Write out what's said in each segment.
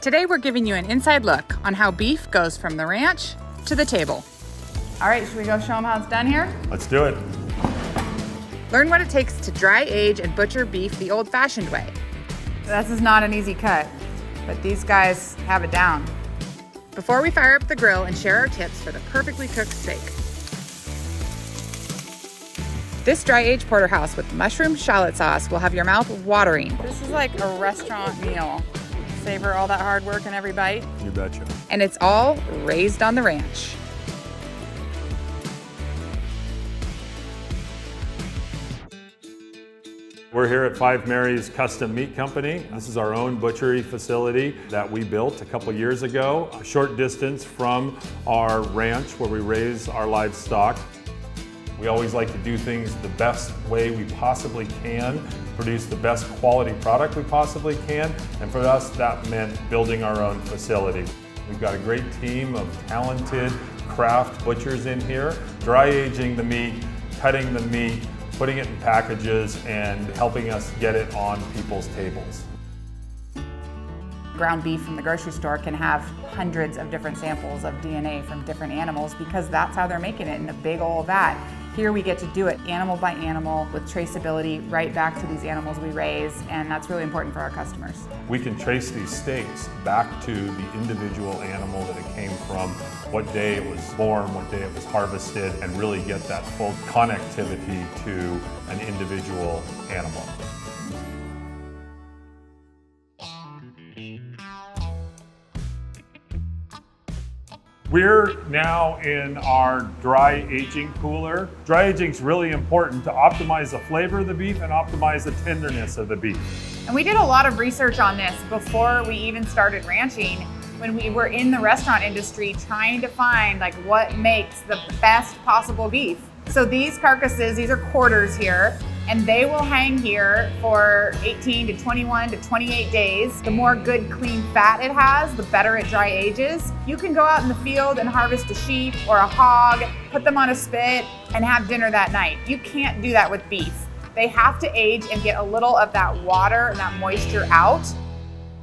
Today we're giving you an inside look on how beef goes from the ranch to the table. All right, should we go show them how it's done here? Let's do it. Learn what it takes to dry age and butcher beef the old-fashioned way. This is not an easy cut, but these guys have it down. Before we fire up the grill and share our tips for the perfectly cooked steak. This dry-aged porterhouse with mushroom-shallot sauce will have your mouth watering. This is like a restaurant meal. Savor all that hard work in every bite. You betcha. And it's all raised on the ranch. We're here at 5 Mary's Custom Meat Company. This is our own butchery facility that we built a couple years ago, a short distance from our ranch where we raise our livestock. We always like to do things the best way we possibly can, produce the best quality product we possibly can, and for us that meant building our own facility. We've got a great team of talented craft butchers in here, dry aging the meat, cutting the meat, putting it in packages, and helping us get it on people's tables. Ground beef from the grocery store can have hundreds of different samples of DNA from different animals because that's how they're making it in a big old vat. Here we get to do it animal by animal with traceability right back to these animals we raise, and that's really important for our customers. We can trace these steaks back to the individual animal that it came from, what day it was born, what day it was harvested, and really get that full connectivity to an individual animal. We're now in our dry aging cooler. Dry aging is really important to optimize the flavor of the beef and optimize the tenderness of the beef. And we did a lot of research on this before we even started ranching, when we were in the restaurant industry trying to find like what makes the best possible beef. So these carcasses, these are quarters here, and they will hang here for 18 to 21 to 28 days. The more good, clean fat it has, the better it dry ages. You can go out in the field and harvest a sheep or a hog, put them on a spit, and have dinner that night. You can't do that with beef. They have to age and get a little of that water and that moisture out.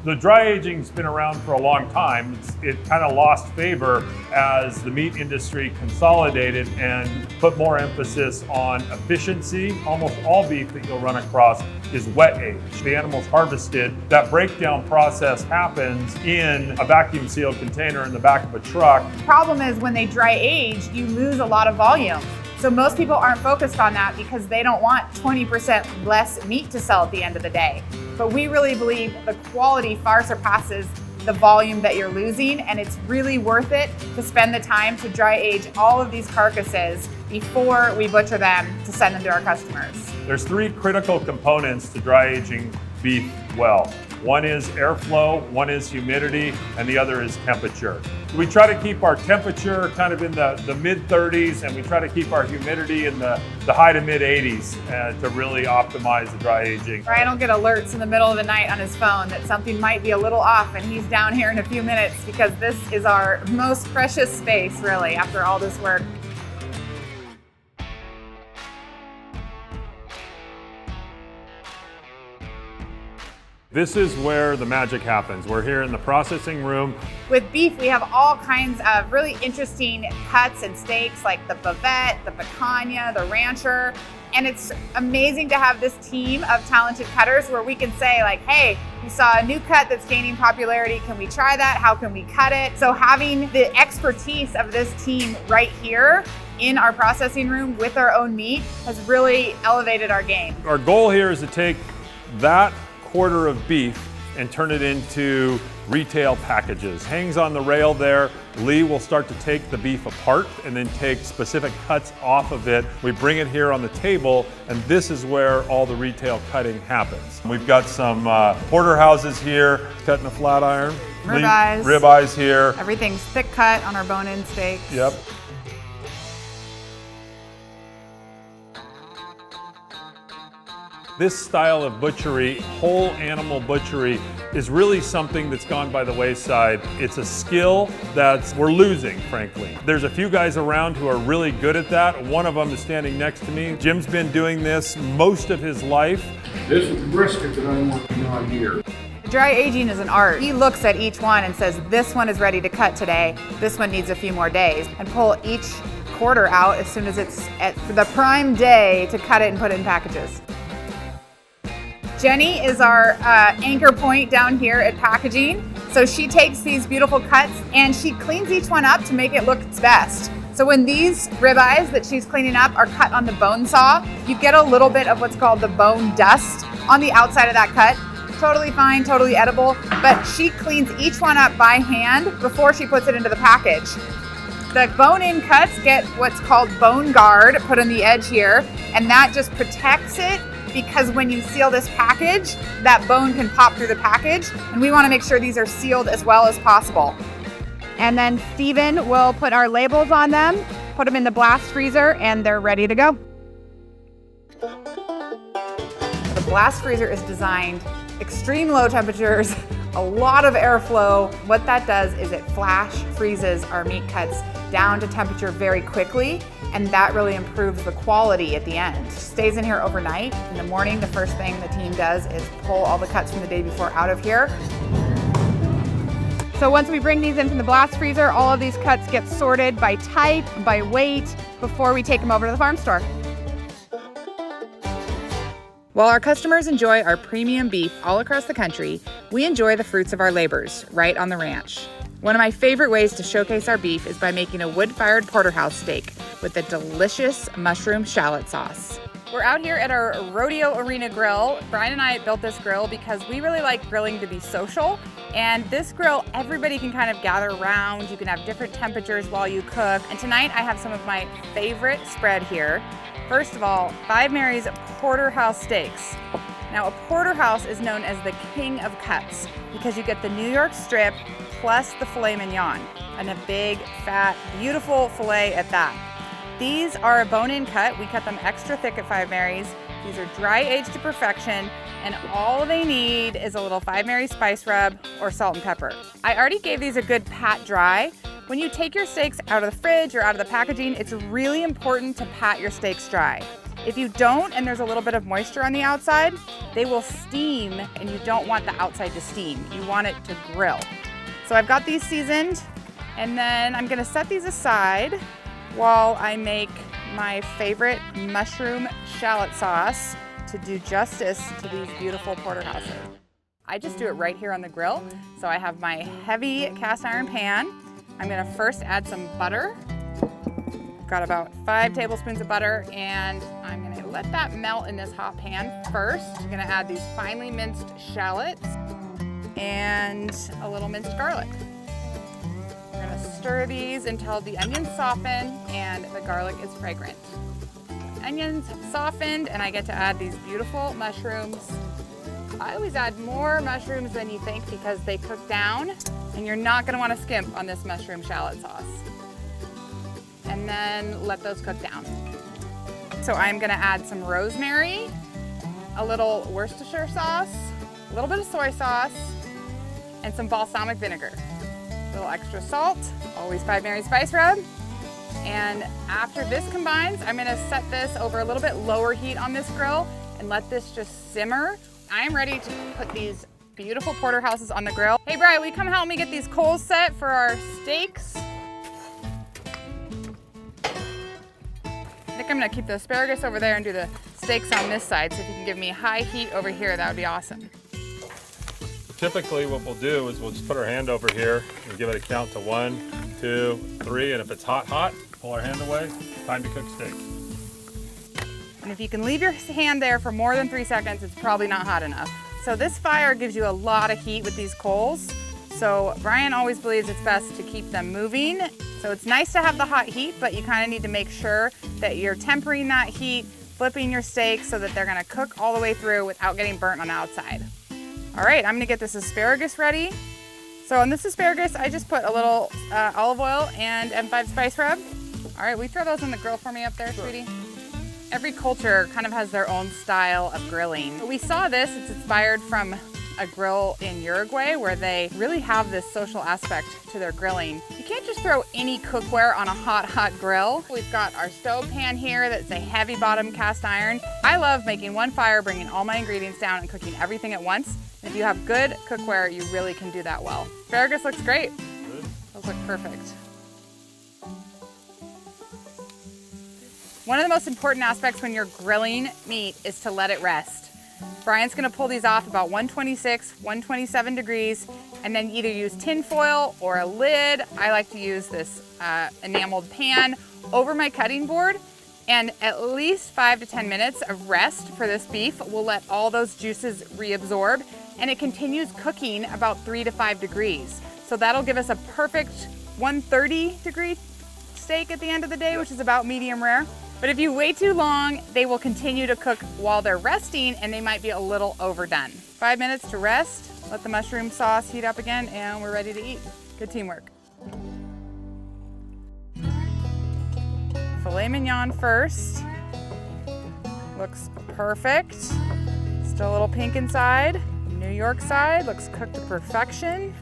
The dry aging's been around for a long time. It kind of lost favor as the meat industry consolidated and put more emphasis on efficiency. Almost all beef that you'll run across is wet aged. The animal's harvested. That breakdown process happens in a vacuum sealed container in the back of a truck. The problem is when they dry age, you lose a lot of volume. So most people aren't focused on that because they don't want 20% less meat to sell at the end of the day. But we really believe the quality far surpasses the volume that you're losing, and it's really worth it to spend the time to dry age all of these carcasses before we butcher them to send them to our customers. There's 3 critical components to dry aging beef well. One is airflow, one is humidity, and the other is temperature. We try to keep our temperature kind of in the mid-30s, and we try to keep our humidity in the high to mid-80s to really optimize the dry aging. Ryan will get alerts in the middle of the night on his phone that something might be a little off, and he's down here in a few minutes because this is our most precious space, really, after all this work. This is where the magic happens. We're here in the processing room. With beef, we have all kinds of really interesting cuts and steaks like the bavette, the picanha, the rancher. And it's amazing to have this team of talented cutters where we can say like, hey, we saw a new cut that's gaining popularity. Can we try that? How can we cut it? So having the expertise of this team right here in our processing room with our own meat has really elevated our game. Our goal here is to take that quarter of beef and turn it into retail packages. Hangs on the rail there. Lee will start to take the beef apart and then take specific cuts off of it. We bring it here on the table, and this is where all the retail cutting happens. We've got some porterhouses here, cutting a flat iron. Ribeyes. Ribeyes here. Everything's thick cut on our bone-in steaks. Yep. This style of butchery, whole animal butchery, is really something that's gone by the wayside. It's a skill that we're losing, frankly. There's a few guys around who are really good at that. One of them is standing next to me. Jim's been doing this most of his life. This is the brisket that I'm working on here. Dry aging is an art. He looks at each one and says, this one is ready to cut today, this one needs a few more days, and pull each quarter out as soon as it's at the prime day to cut it and put it in packages. Jenny is our anchor point down here at packaging. So she takes these beautiful cuts and she cleans each one up to make it look its best. So when these ribeyes that she's cleaning up are cut on the bone saw, you get a little bit of what's called the bone dust on the outside of that cut. Totally fine, totally edible, but she cleans each one up by hand before she puts it into the package. The bone-in cuts get what's called bone guard put on the edge here, and that just protects it because when you seal this package, that bone can pop through the package, and we want to make sure these are sealed as well as possible. And then Steven will put our labels on them, put them in the blast freezer, and they're ready to go. The blast freezer is designed extreme low temperatures, a lot of airflow. What that does is it flash freezes our meat cuts down to temperature very quickly, and that really improves the quality at the end. It stays in here overnight. In the morning, the first thing the team does is pull all the cuts from the day before out of here. So once we bring these in from the blast freezer, all of these cuts get sorted by type, by weight, before we take them over to the farm store. While our customers enjoy our premium beef all across the country, we enjoy the fruits of our labors right on the ranch. One of my favorite ways to showcase our beef is by making a wood-fired porterhouse steak with a delicious mushroom-shallot sauce. We're out here at our rodeo arena grill. Brian and I built this grill because we really like grilling to be social. And this grill, everybody can kind of gather around. You can have different temperatures while you cook. And tonight I have some of my favorite spread here. First of all, 5 Mary's Porterhouse steaks. Now, a porterhouse is known as the king of cuts because you get the New York strip plus the filet mignon, and a big, fat, beautiful filet at that. These are a bone-in cut. We cut them extra thick at 5 Mary's. These are dry aged to perfection, and all they need is a little 5 Mary's spice rub or salt and pepper. I already gave these a good pat dry. When you take your steaks out of the fridge or out of the packaging, it's really important to pat your steaks dry. If you don't and there's a little bit of moisture on the outside, they will steam, and you don't want the outside to steam. You want it to grill. So I've got these seasoned, and then I'm gonna set these aside while I make my favorite mushroom shallot sauce to do justice to these beautiful porterhouses. I just do it right here on the grill. So I have my heavy cast iron pan. I'm gonna first add some butter. Got about 5 tablespoons of butter, and I'm gonna let that melt in this hot pan first. I'm gonna add these finely minced shallots and a little minced garlic. We're gonna stir these until the onions soften and the garlic is fragrant. Onions have softened, and I get to add these beautiful mushrooms. I always add more mushrooms than you think because they cook down, and you're not gonna wanna skimp on this mushroom shallot sauce. And then let those cook down. So I'm gonna add some rosemary, a little Worcestershire sauce, a little bit of soy sauce, and some balsamic vinegar. A little extra salt, always 5 Mary's spice rub. And after this combines, I'm gonna set this over a little bit lower heat on this grill and let this just simmer. I'm ready to put these beautiful porterhouses on the grill. Hey Brian, will you come help me get these coals set for our steaks? I think I'm gonna keep the asparagus over there and do the steaks on this side. So if you can give me high heat over here, that would be awesome. Typically what we'll do is we'll just put our hand over here and give it a count to 1, 2, 3, and if it's hot, pull our hand away, time to cook steak. And if you can leave your hand there for more than 3 seconds, it's probably not hot enough. So this fire gives you a lot of heat with these coals. So Brian always believes it's best to keep them moving. So it's nice to have the hot heat, but you kind of need to make sure that you're tempering that heat, flipping your steaks so that they're gonna cook all the way through without getting burnt on the outside. All right, I'm gonna get this asparagus ready. So on this asparagus, I just put a little olive oil and M5 spice rub. All right, will you throw those in the grill for me up there, sweetie? Every culture kind of has their own style of grilling. We saw this, it's inspired from a grill in Uruguay where they really have this social aspect to their grilling. You can't just throw any cookware on a hot grill. We've got our stove pan here that's a heavy bottom cast iron. I love making one fire, bringing all my ingredients down and cooking everything at once. If you have good cookware, you really can do that well. Asparagus looks great. Good. Those look perfect. One of the most important aspects when you're grilling meat is to let it rest. Brian's gonna pull these off about 126, 127 degrees, and then either use tin foil or a lid. I like to use this enameled pan over my cutting board, and at least 5 to 10 minutes of rest for this beef will let all those juices reabsorb, and it continues cooking about 3 to 5 degrees. So that'll give us a perfect 130 degree steak at the end of the day, which is about medium rare. But if you wait too long, they will continue to cook while they're resting, and they might be a little overdone. 5 minutes to rest, let the mushroom sauce heat up again, and we're ready to eat. Good teamwork. Filet mignon first. Looks perfect. Still a little pink inside. New York side looks cooked to perfection.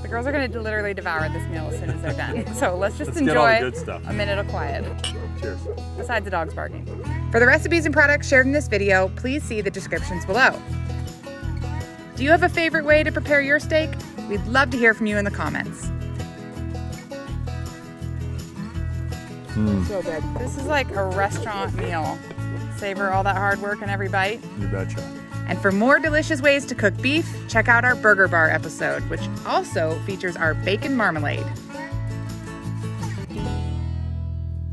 The girls are gonna literally devour this meal as soon as they're done. So let's just Get all the enjoy good stuff. a minute of quiet. Cheers. Besides the dogs barking. For the recipes and products shared in this video, please see the descriptions below. Do you have a favorite way to prepare your steak? We'd love to hear from you in the comments. So good. This is like a restaurant meal. Savor all that hard work in every bite. You betcha. And for more delicious ways to cook beef, check out our Burger Bar episode, which also features our bacon marmalade.